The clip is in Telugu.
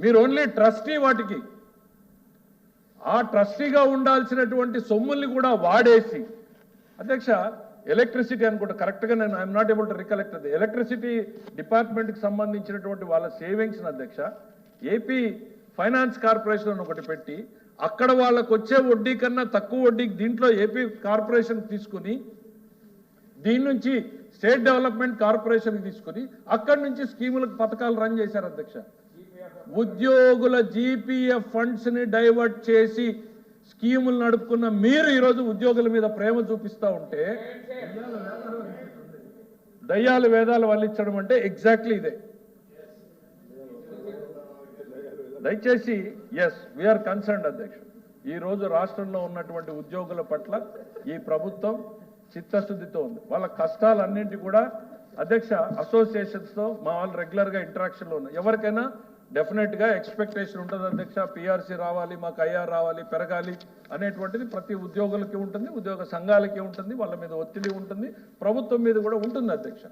మీరు ఓన్లీ ట్రస్టీ వాటికి. ఆ ట్రస్టీగా ఉండాల్సినటువంటి సొమ్ముల్ని కూడా వాడేసి అధ్యక్ష ఎలక్ట్రిసిటీ అనుకుంటా కరెక్ట్గా నేను I'm not able to recollect అది ఎలక్ట్రిసిటీ డిపార్ట్మెంట్కి సంబంధించినటువంటి వాళ్ళ సేవింగ్స్ని అధ్యక్ష ఏపీ ఫైనాన్స్ కార్పొరేషన్ ఒకటి పెట్టి అక్కడ వాళ్ళకు వచ్చే వడ్డీ కన్నా తక్కువ వడ్డీకి దీంట్లో ఏపీ కార్పొరేషన్ తీసుకుని దీని నుంచి స్టేట్ డెవలప్మెంట్ కార్పొరేషన్కి తీసుకుని అక్కడి నుంచి స్కీములకు పథకాలు రన్ చేశారు అధ్యక్ష. ఉద్యోగుల జీపీఎఫ్ ఫండ్స్ ని డైవర్ట్ చేసి స్కీములు నడుపుకున్న మీరు ఈరోజు ఉద్యోగుల మీద ప్రేమ చూపిస్తూ ఉంటే దయ్యాలు వేదాలు వల్లించడం అంటే ఎగ్జాక్ట్లీ ఇదే. దయచేసి ఎస్ వీఆర్ కన్సర్న్డ్ అధ్యక్ష. ఈ రోజు రాష్ట్రంలో ఉన్నటువంటి ఉద్యోగుల పట్ల ఈ ప్రభుత్వం చిత్తశుద్ధితో ఉంది. వాళ్ళ కష్టాలన్నింటి కూడా అధ్యక్ష అసోసియేషన్స్తో మా వాళ్ళు రెగ్యులర్గా ఇంటరాక్షన్లో ఉన్నాయి. ఎవరికైనా డెఫినెట్గా ఎక్స్పెక్టేషన్ ఉంటుంది అధ్యక్ష, పిఆర్సీ రావాలి, మాకు ఐఆర్ రావాలి, పెరగాలి అనేటువంటిది ప్రతి ఉద్యోగులకి ఉంటుంది, ఉద్యోగ సంఘాలకి ఉంటుంది, వాళ్ళ మీద ఒత్తిడి ఉంటుంది, ప్రభుత్వం మీద కూడా ఉంటుంది అధ్యక్ష.